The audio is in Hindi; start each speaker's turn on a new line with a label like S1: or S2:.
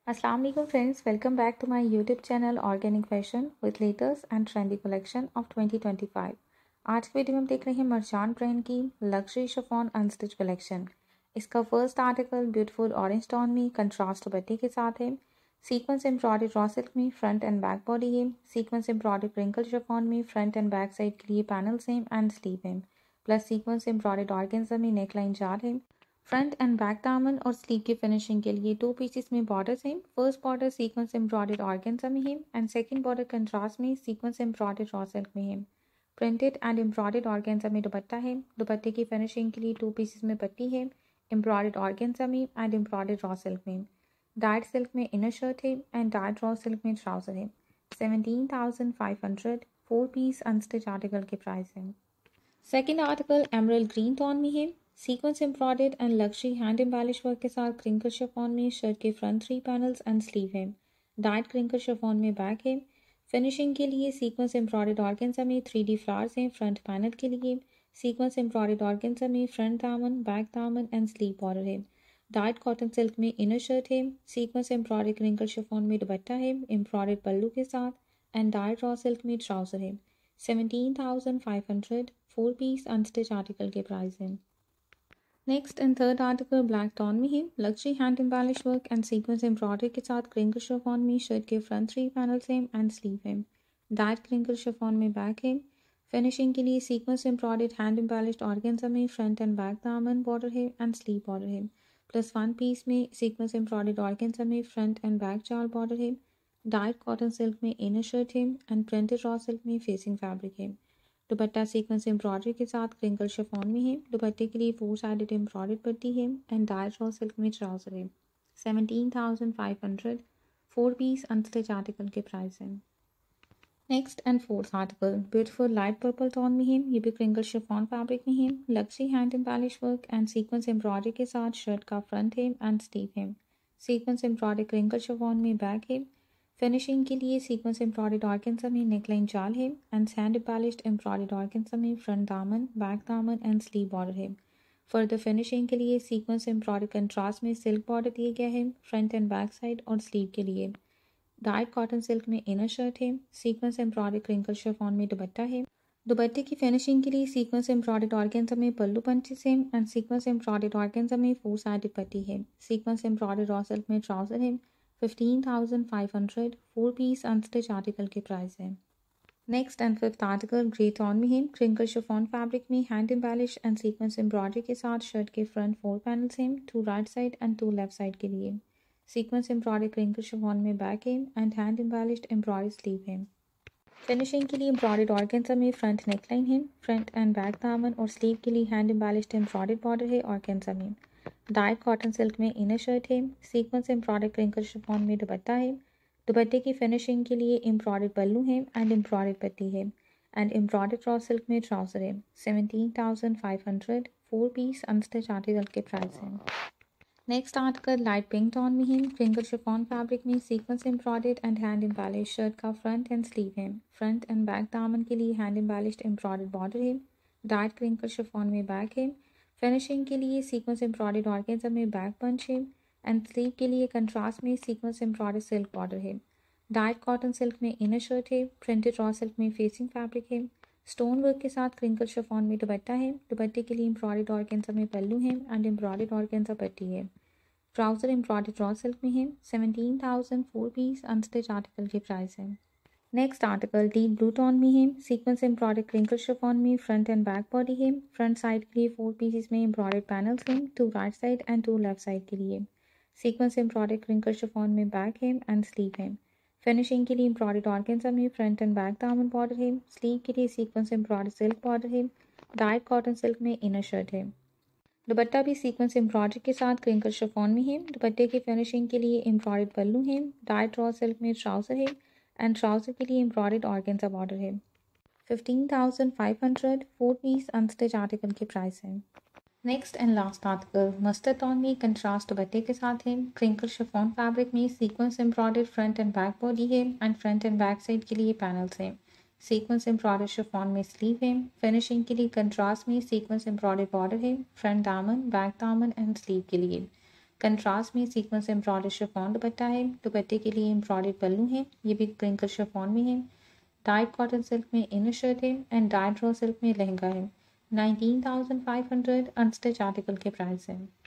S1: अस्सलाम वालेकुम friends, welcome back to my YouTube channel organic fashion with latest and trendy collection of 2025। आज की वीडियो में हम देख रहे हैं मर्चान ब्रांड की लग्जरी शिफॉन अनस्टिच कलेक्शन। इसका first article beautiful orange tone में कंट्रास्ट दुपट्टे के साथ है। सीक्वेंस एम्ब्रॉयडर्ड रॉ सिल्क में फ्रंट एंड बैक बॉडी है। सीक्वेंस एम्ब्रॉयडर्ड क्रिंकल शिफॉन में फ्रंट एंड बैक साइड के लिए पैनल्स हैं एंड स्लीव है। प्लस सीक्वेंस एम्ब्रॉयडर्ड ऑर्गेन्जा में नेकलाइन जार है। फ्रंट एंड बैक दामन और स्लीव की फिनिशिंग के लिए 2 पीसेस में बॉर्डर्स हैं। First border sequence embroidered organza में है एंड सेकंड बॉर्डर कंट्रास्ट में सीक्वेंस एम्ब्रॉयडर्ड रॉ सिल्क में है। प्रिंटेड एंड एम्ब्रॉयडर्ड ऑर्गेन्जा में दुपट्टा है। दुपट्टे की फिनिशिंग के लिए 2 पीसेस में पट्टी है, एम्ब्रॉयडर्ड ऑर्गेन्जा में एंड एम्ब्रॉयडर्ड रॉ सिल्क में। डार्क सिल्क में इनर शर्ट है एंड डार्क रॉ सिल्क में ट्राउजर है। 17,500 4 पीस अनस्टिच आर्टिकल के प्राइस है। Second article emerald green tone में है। Sequins embroidered and luxury hand embellish work के साथ क्रिंकल शिफॉन में शर्ट के फ्रंट 3 पैनल्स एंड स्लीव है। डार्क क्रिंकल शिफॉन में बैक है। फिनिशिंग के लिए सीक्वेंस एम्ब्रॉयडर्ड ऑर्गेन्जा में 3D फ्लावर्स हैं फ्रंट पैनल के लिए। सीक्वेंस एम्ब्रॉयडर्ड ऑर्गेन्जा में फ्रंट दामन, बैक दामन एंड स्लीव बॉर्डर है। डार्क कॉटन सिल्क में इनर शर्ट है। सीक्वेंस एम्ब्रॉयडर्ड क्रिंकल शिफॉन में दुपट्टा है एम्ब्रॉयडर्ड पल्लू के साथ एंड डार्क रॉ सिल्क में ट्राउजर है। 17,500 4 पीस अनस्टिच आर्टिकल के प्राइस हैं। Next and third article black tone में है। Luxury hand embellish work and sequence embroidery के साथ क्रिंकल शिफॉन में शर्ट के फ्रंट 3 पैनल्स हैं एंड स्लीव है। डार्क क्रिंकल शिफॉन में बैक है। फिनिशिंग के लिए sequence embroidered hand embellished organza में फ्रंट एंड बैक दामन बॉर्डर है एंड स्लीव बॉर्डर है। प्लस 1 पीस में सीक्वेंस एम्ब्रॉयडर्ड ऑर्गेन्जा में फ्रंट एंड बैक चार बॉर्डर है। डार्क कॉटन सिल्क में इनर शर्ट है एंड प्रिंटेड रॉ सिल्क में फेसिंग फैब्रिक है। दुपट्टा सीक्वेंस एम्ब्रॉयडरी के साथ क्रिंकल शिफॉन में है। दुपट्टे के लिए 4 साइडेड एम्ब्रॉयडर्ड पट्टी है एंड डार्क रॉ सिल्क में ट्राउजर है। 17,500 4 पीस अनस्टिच आर्टिकल के प्राइस हैं। Next and fourth article beautiful light purple tone में है। ये भी क्रिंकल शिफॉन फैब्रिक में है। Luxury hand embellish work and sequence embroidery के साथ शर्ट का फ्रंट है एंड स्लीव है। सीक्वेंस एम्ब्रॉयडरी क्रिंकल शिफॉन में बैक है। फिनिशिंग के लिए सीक्वेंस एम्ब्रॉयडर्ड ऑर्गेन्जा में नेकलाइन जाल है and hand embellished embroidered organza में फ्रंट दामन, बैक दामन एंड स्लीव बॉर्डर है। फर्दर फिनिशिंग के लिए सीक्वेंस एम्ब्रॉयडर्ड कंट्रास्ट में सिल्क बॉर्डर दिया गया है फ्रंट एंड बैक साइड और स्लीव के लिए। डार्क कॉटन सिल्क में इनर शर्ट है। सीक्वेंस एम्ब्रॉयडर्ड क्रिंकल शिफॉन में दुपट्टा है। दुपट्टे की फिनिशिंग के लिए सीक्वेंस एम्ब्रॉयडर्ड ऑर्गेन्जा में पल्लू पंचेस हैं एंड सीक्वेंस एम्ब्रॉयडर्ड ऑर्गेन्जा में 4 साइडेड पट्टी है। सीक्वेंस एम्ब्रॉयडर्ड रॉ सिल्क में ट्राउजर है। 15,500 4 पीस अनस्टिच आर्टिकल के प्राइस है। Next and fifth article grey tone में है। क्रिंकल शिफॉन फैब्रिक में hand embellish and sequence embroidery के साथ शर्ट के फ्रंट 4 पैनल्स हैं, 2 right side and 2 left side के लिए। सीक्वेंस एम्ब्रॉयडरी क्रिंकल शिफॉन में बैक है and hand embellished embroidery sleeve है। फिनिशिंग के लिए एम्ब्रॉयडर्ड ऑर्गेन्जा में फ्रंट नेकलाइन है। फ्रंट एंड बैक दामन और स्लीव के लिए हैंड एम्बेलिश्ड एम्ब्रॉयडर्ड बॉर्डर है ऑर्गेन्जा में। डार्क कॉटन सिल्क में इनर शर्ट है। सीक्वेंस एम्ब्रॉयडर्ड क्रिंकल शिफॉन में दुपट्टा है। दुपट्टे की फिनिशिंग के लिए एम्ब्रॉयडर्ड पल्लू है एंड एम्ब्रॉयडर्ड पट्टी है एंड एम्ब्रॉयडर्ड रॉ सिल्क में ट्राउजर है। 17,500 4 पीस अनस्टिच आर्टिकल के प्राइस हैं। Next article light pink tone में है। क्रिंकल शिफॉन फैब्रिक में sequins embroidered and hand embellish shirt का फ्रंट एंड स्लीव है। फ्रंट एंड बैक दामन के लिए हैंड एम्बेलिश्ड एम्ब्रॉयडर्ड बॉर्डर है। डार्क क्रिंकल शिफॉन में बैक है। फिनिशिंग के लिए सीक्वेंस एम्ब्रॉयडर्ड ऑर्गेन्जा में बैक पंच है एंड स्लीव के लिए कंट्रास्ट में सीक्वेंस एम्ब्रॉयडर्ड सिल्क बॉर्डर है। डार्क कॉटन सिल्क में इनर शर्ट है। प्रिंटेड रॉ सिल्क में फेसिंग फैब्रिक है। स्टोन वर्क के साथ क्रिंकल शिफॉन में दुपट्टा है। दुपट्टे के लिए एम्ब्रॉयडर्ड ऑर्गेन्जा में पल्लू है एंड एम्ब्रॉयडर्ड ऑर्गेन्जा पट्टी है। ट्राउजर एम्ब्रॉयडर्ड रॉ सिल्क में है। 17,000 4 पीस अनस्टिच आर्टिकल की प्राइस है। Next article deep blue tone में है। सीक्वेंस एम्ब्रॉयडर्ड क्रिंकल शिफॉन में फ्रंट एंड बैक बॉडी है। फ्रंट साइड के लिए 4 पीसेस में एम्ब्रॉयडर्ड पैनल्स हैं, 2 right side and 2 left side के लिए। सीक्वेंस एम्ब्रॉयडर्ड क्रिंकल शिफॉन में बैक है एंड स्लीव है। फिनिशिंग के लिए एम्ब्रॉयडर्ड ऑर्गेन्जा में फ्रंट एंड बैक दामन बॉर्डर है। स्लीव के लिए सीक्वेंस एम्ब्रॉयडर्ड सिल्क बॉर्डर है। डार्क कॉटन सिल्क में इनर शर्ट है। दुपट्टा भी सीक्वेंस एम्ब्रॉयडरी के साथ क्रिंकल शिफॉन में है। दुपट्टे की फिनिशिंग के लिए एम्ब्रॉयडर्ड पल्लू है। डार्क रॉ सिल्क में ट्राउजर है एंड ट्राउजर के लिए एम्ब्रॉयडर्ड ऑर्गेन्जा बॉर्डर है। 15,500 4 पीस अनस्टिच आर्टिकल की प्राइस है। Next and last article mustard tone में कंट्रास्ट दुपट्टे के साथ है। क्रिंकल शिफॉन फैब्रिक में sequins embroidered front and back body है and front and back side के लिए पैनल्स हैं। सीक्वेंस एम्ब्रॉयडर्ड शिफॉन में स्लीव है। फिनिशिंग के लिए कंट्रास्ट में सीक्वेंस एम्ब्रॉयडर्ड बॉर्डर है। फ्रंट दामन, बैक दामन एंड स्लीव के लिए। कंट्रास्ट में सीक्वेंस एम्ब्रॉयडर्ड शिफॉन दुपट्टा है। दुपट्टे के लिए एम्ब्रॉयडर्ड पल्लू है, ये भी क्रिंकल शिफॉन में है। डाइड कॉटन सिल्क में इनर शर्ट है एंड डाइड रॉ सिल्क में लहंगा है। 19,500 अनस्टिच आर्टिकल के प्राइस है।